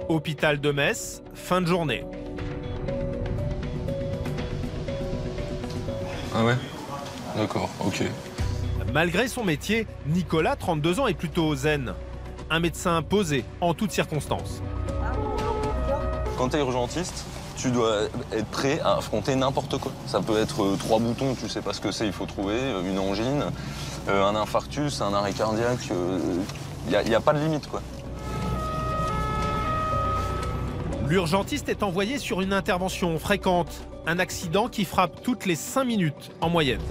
Hôpital de Metz, fin de journée. Ah ouais? D'accord, ok. Malgré son métier, Nicolas, 32 ans, est plutôt zen. Un médecin posé en toutes circonstances. Quand t'es urgentiste, tu dois être prêt à affronter n'importe quoi. Ça peut être 3 boutons, tu sais pas ce que c'est, il faut trouver, une angine, un infarctus, un arrêt cardiaque. Il n'y a pas de limite, quoi. L'urgentiste est envoyé sur une intervention fréquente. Un accident qui frappe toutes les 5 minutes en moyenne.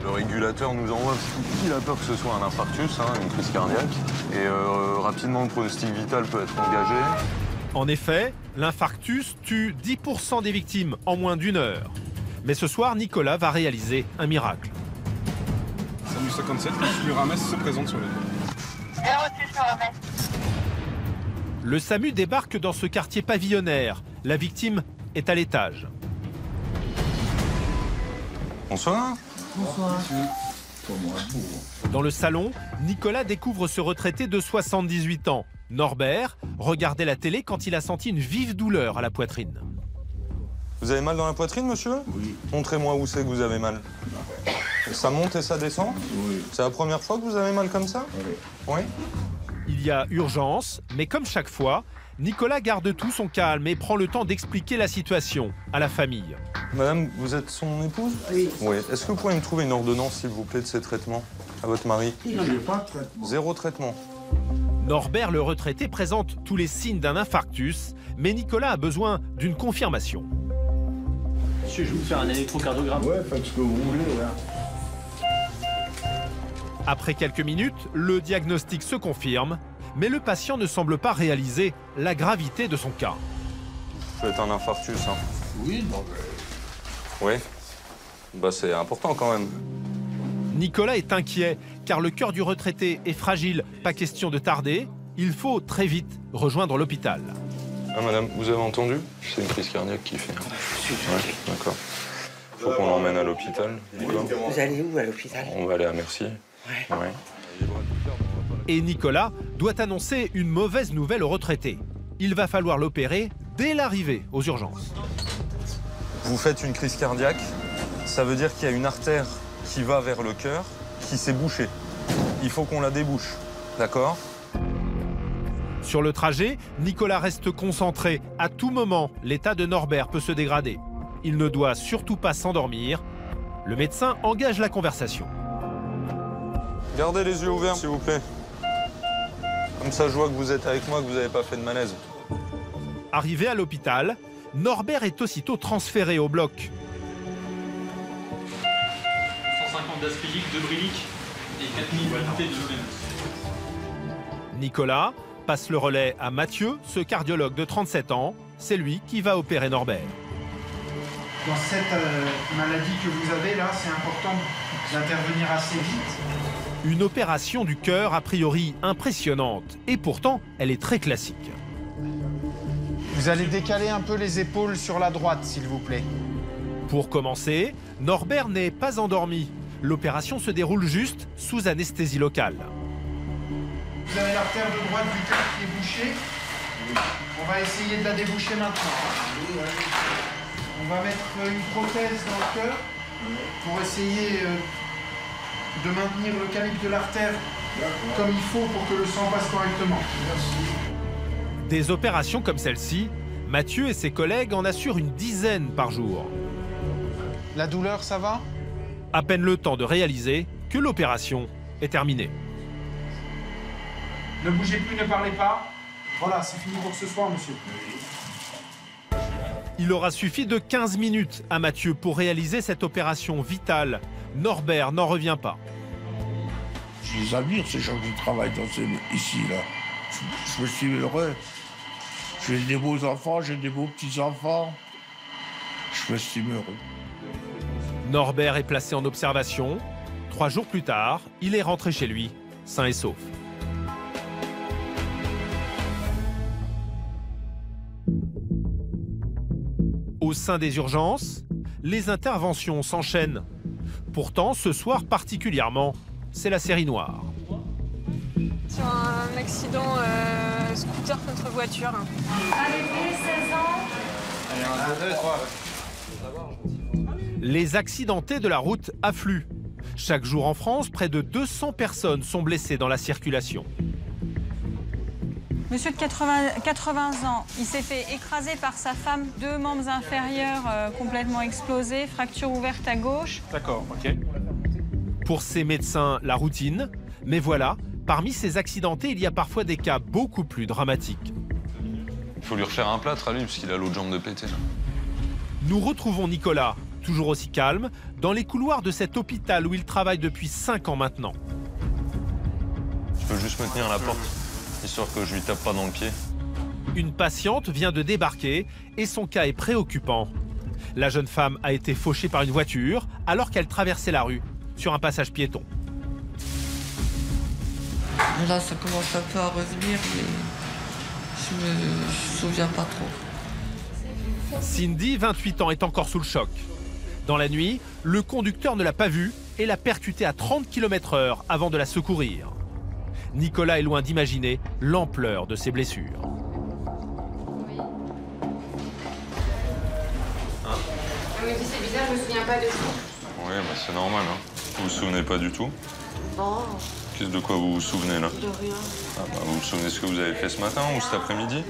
Le régulateur nous envoie il a peur que ce soit un infarctus, une crise cardiaque. Et rapidement, le pronostic vital peut être engagé. En effet, l'infarctus tue 10% des victimes en moins d'1 heure. Mais ce soir, Nicolas va réaliser un miracle. SAMU 57, le Ramès se présente sur le dos. Le SAMU débarque dans ce quartier pavillonnaire. La victime est à l'étage. Bonsoir. Bonsoir. Dans le salon, Nicolas découvre ce retraité de 78 ans. Norbert regardait la télé quand il a senti une vive douleur à la poitrine. Vous avez mal dans la poitrine, monsieur? Oui. Montrez-moi où c'est que vous avez mal. Ça monte et ça descend? Oui. C'est la première fois que vous avez mal comme ça? Oui. Oui. Il y a urgence, mais comme chaque fois, Nicolas garde tout son calme et prend le temps d'expliquer la situation à la famille. Madame, vous êtes son épouse? Oui. Oui. Est-ce que vous pouvez me trouver une ordonnance, s'il vous plaît, de ces traitements à votre mari? Il n'y a pas de traitement. 0 traitement. Norbert, le retraité, présente tous les signes d'un infarctus, mais Nicolas a besoin d'une confirmation. Monsieur, je vais vous faire un électrocardiogramme. Ouais, faites ce que vous voulez, là. Après quelques minutes, le diagnostic se confirme, mais le patient ne semble pas réaliser la gravité de son cas. Vous faites un infarctus, Oui, non, mais... Oui. Bah, c'est important quand même. Nicolas est inquiet, car le cœur du retraité est fragile. Pas question de tarder, il faut très vite rejoindre l'hôpital. Ah, madame, vous avez entendu? C'est une crise cardiaque qui fait. Ouais, d'accord. Faut qu'on l'emmène à l'hôpital. Vous allez où à l'hôpital? On va aller à Merci. Ouais. Et Nicolas doit annoncer une mauvaise nouvelle au retraité. Il va falloir l'opérer dès l'arrivée aux urgences. Vous faites une crise cardiaque, ça veut dire qu'il y a une artère qui va vers le cœur qui s'est bouchée. Il faut qu'on la débouche, d'accord? Sur le trajet, Nicolas reste concentré. À tout moment, l'état de Norbert peut se dégrader. Il ne doit surtout pas s'endormir. Le médecin engage la conversation. Gardez les yeux ouverts, s'il vous plaît. Comme ça, je vois que vous êtes avec moi, que vous n'avez pas fait de malaise. Arrivé à l'hôpital, Norbert est aussitôt transféré au bloc. 150 d'aspirique, de Brilique et 4000 unités de Zolénos. Nicolas passe le relais à Mathieu, ce cardiologue de 37 ans. C'est lui qui va opérer Norbert. Dans cette maladie que vous avez là, c'est important d'intervenir assez vite. Une opération du cœur a priori impressionnante. Et pourtant, elle est très classique. Vous allez décaler un peu les épaules sur la droite, s'il vous plaît. Pour commencer, Norbert n'est pas endormi. L'opération se déroule juste sous anesthésie locale. Vous avez l'artère de droite du cœur qui est bouchée. On va essayer de la déboucher maintenant. On va mettre une prothèse dans le cœur pour essayer de maintenir le calibre de l'artère comme il faut pour que le sang passe correctement. Des opérations comme celle-ci, Mathieu et ses collègues en assurent une dizaine par jour. La douleur, ça va? À peine le temps de réaliser que l'opération est terminée. Ne bougez plus, ne parlez pas. Voilà, c'est fini pour ce soir, monsieur. Il aura suffi de 15 minutes à Mathieu pour réaliser cette opération vitale. Norbert n'en revient pas. Je les admire, ces gens qui travaillent ici, là. Je me suis heureux. J'ai des beaux enfants, j'ai des beaux petits-enfants. Je me suis heureux. Norbert est placé en observation. 3 jours plus tard, il est rentré chez lui, sain et sauf. Au sein des urgences, les interventions s'enchaînent. Pourtant, ce soir particulièrement, c'est la série noire. Sur un accident scooter contre voiture. Arrivé 16 ans. Allez, 1, 2, 3. Les accidentés de la route affluent. Chaque jour en France, près de 200 personnes sont blessées dans la circulation. Monsieur de 80 ans, il s'est fait écraser par sa femme, 2 membres inférieurs complètement explosés, fracture ouverte à gauche. D'accord, ok. Pour ces médecins, la routine. Mais voilà, parmi ces accidentés, il y a parfois des cas beaucoup plus dramatiques. Il faut lui refaire un plâtre à lui, parce qu'il a l'autre jambe de pété. Nous retrouvons Nicolas, toujours aussi calme, dans les couloirs de cet hôpital où il travaille depuis 5 ans maintenant. Je peux juste me tenir à la porte, histoire que je lui tape pas dans le pied. Une patiente vient de débarquer et son cas est préoccupant. La jeune femme a été fauchée par une voiture alors qu'elle traversait la rue, sur un passage piéton. Là, ça commence un peu à revenir, mais je me souviens pas trop. Cindy, 28 ans, est encore sous le choc. Dans la nuit, le conducteur ne l'a pas vue et l'a percutée à 30 km/h avant de la secourir. Nicolas est loin d'imaginer l'ampleur de ses blessures. Mais c'est bizarre, je me souviens pas de tout. Oui, bah c'est normal. Hein. Vous vous souvenez pas du tout? Non. De quoi vous vous souvenez là? De rien. Ah, bah, vous vous souvenez de ce que vous avez fait ce matin ou cet après-midi?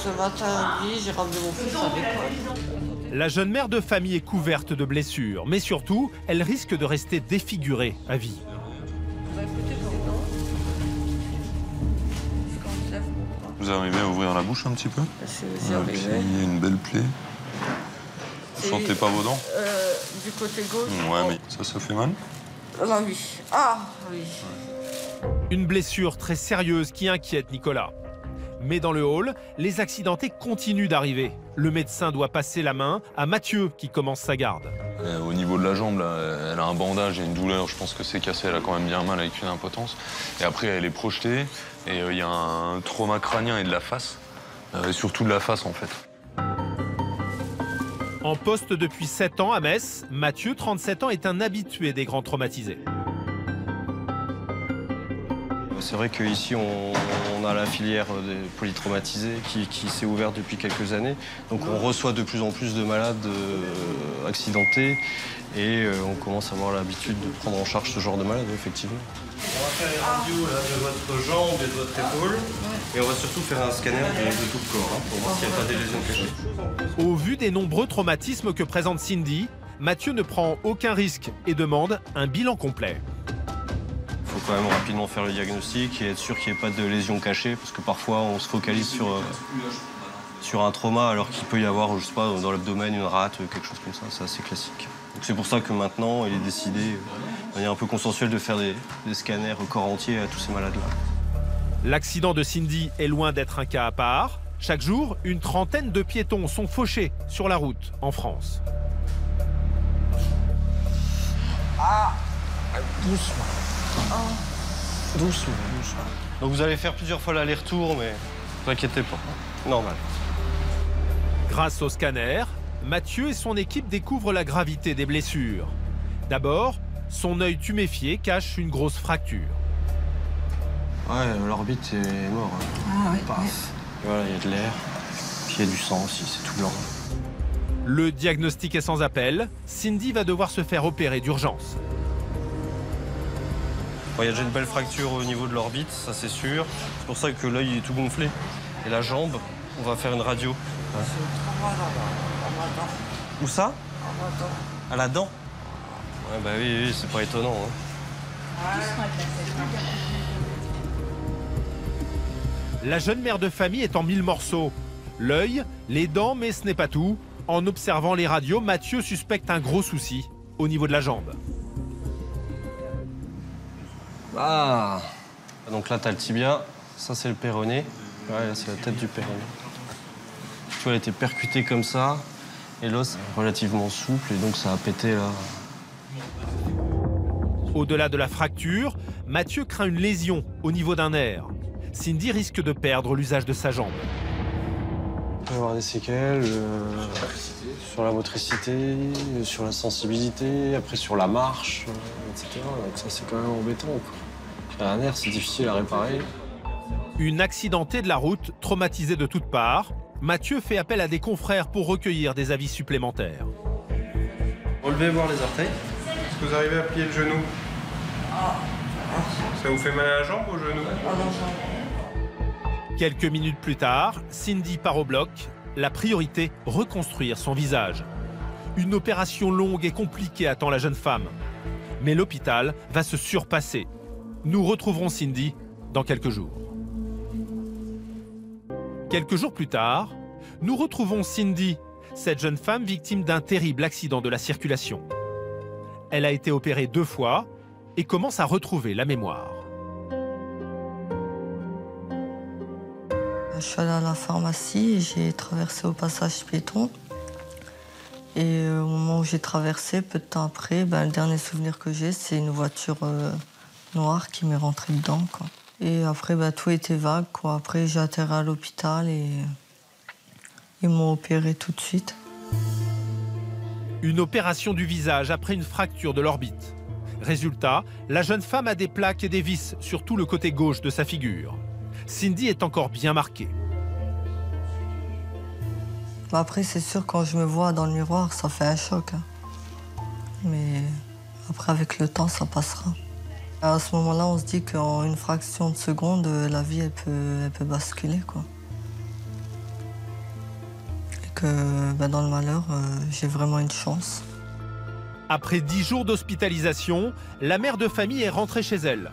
Ce matin, oui, j'ai ramené mon fils à l'école. La jeune mère de famille est couverte de blessures, mais surtout, elle risque de rester défigurée à vie. Vous arrivez à ouvrir la bouche un petit peu? J'y arrivé. Il y a une belle plaie. Vous sentez pas vos dents? Du côté gauche. Ouais, mais ça fait mal? Là, oui. Ah, oui. Une blessure très sérieuse qui inquiète Nicolas. Mais dans le hall, les accidentés continuent d'arriver. Le médecin doit passer la main à Mathieu qui commence sa garde. Au niveau de la jambe, là, elle a un bandage et une douleur. Je pense que c'est cassé. Elle a quand même bien mal avec une impotence. Et après, elle est projetée. Et il y a un trauma crânien et de la face. Et surtout de la face, en fait. En poste depuis 7 ans à Metz, Mathieu, 37 ans, est un habitué des grands traumatisés. C'est vrai qu'ici, on a la filière des polytraumatisés qui s'est ouverte depuis quelques années. Donc on reçoit de plus en plus de malades accidentés et on commence à avoir l'habitude de prendre en charge ce genre de malades, effectivement. On va faire les radios là, de votre jambe et de votre épaule. Et on va surtout faire un scanner de tout le corps pour voir s'il n'y a pas des lésions cachées. Au vu des nombreux traumatismes que présente Cindy, Mathieu ne prend aucun risque et demande un bilan complet. Il faut quand même rapidement faire le diagnostic et être sûr qu'il n'y ait pas de lésions cachées, parce que parfois on se focalise sur un trauma alors qu'il peut y avoir, je sais pas, dans l'abdomen, une rate, quelque chose comme ça, c'est assez classique. Donc c'est pour ça que maintenant il est décidé, de manière un peu consensuelle, de faire des scanners corps entier à tous ces malades-là. L'accident de Cindy est loin d'être un cas à part. Chaque jour, une trentaine de piétons sont fauchés sur la route en France. Ah, doucement. Oh. Doucement. Donc vous allez faire plusieurs fois l'aller-retour, mais ne vous inquiétez pas, normal. Grâce au scanner, Mathieu et son équipe découvrent la gravité des blessures. D'abord, son œil tuméfié cache une grosse fracture. Ouais, l'orbite est mort. Ah ouais. Paf. Ouais. Voilà, il y a de l'air, puis il y a du sang aussi, c'est tout blanc. Le diagnostic est sans appel. Cindy va devoir se faire opérer d'urgence. Bon, il y a déjà une belle fracture au niveau de l'orbite, ça c'est sûr. C'est pour ça que l'œil est tout gonflé. Et la jambe, on va faire une radio. Ouais. Où ça? À la dent. Ouais, bah oui, c'est pas étonnant. Hein. La jeune mère de famille est en 1000 morceaux. L'œil, les dents, mais ce n'est pas tout. En observant les radios, Mathieu suspecte un gros souci au niveau de la jambe. Ah. Donc là, t'as le tibia, ça c'est le péroné. Ouais, là c'est la tête du péroné. Tu vois, elle a été percutée comme ça, et l'os est relativement souple, et donc ça a pété là. Au-delà de la fracture, Mathieu craint une lésion au niveau d'un nerf. Cindy risque de perdre l'usage de sa jambe. On peut avoir des séquelles sur la motricité, sur la sensibilité, après sur la marche, etc. Donc ça c'est quand même embêtant. Un nerf, c'est difficile à réparer. Une accidentée de la route, traumatisée de toutes parts, Mathieu fait appel à des confrères pour recueillir des avis supplémentaires. Relevez voir les orteils. Est-ce que vous arrivez à plier le genou? Ça vous fait mal à la jambe ou au genou? Quelques minutes plus tard, Cindy part au bloc. La priorité, reconstruire son visage. Une opération longue et compliquée attend la jeune femme. Mais l'hôpital va se surpasser. Nous retrouverons Cindy dans quelques jours. Quelques jours plus tard, nous retrouvons Cindy, cette jeune femme victime d'un terrible accident de la circulation. Elle a été opérée 2 fois et commence à retrouver la mémoire. Je suis allée à la pharmacie et j'ai traversé au passage piéton. Et au moment où j'ai traversé, peu de temps après, le dernier souvenir que j'ai, c'est une voiture noire qui m'est rentrée dedans, quoi. Et après, tout était vague, quoi. Après, j'ai atterri à l'hôpital et ils m'ont opéré tout de suite. Une opération du visage après une fracture de l'orbite. Résultat, la jeune femme a des plaques et des vis sur tout le côté gauche de sa figure. Cindy est encore bien marquée. Après, c'est sûr, quand je me vois dans le miroir, ça fait un choc. Mais après, avec le temps, ça passera. À ce moment-là, on se dit qu'en une fraction de seconde, la vie, elle peut basculer, quoi. Et que dans le malheur, j'ai vraiment une chance. Après 10 jours d'hospitalisation, la mère de famille est rentrée chez elle.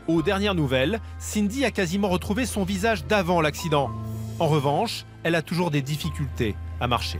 Aux dernières nouvelles, Cindy a quasiment retrouvé son visage d'avant l'accident. En revanche, elle a toujours des difficultés à marcher.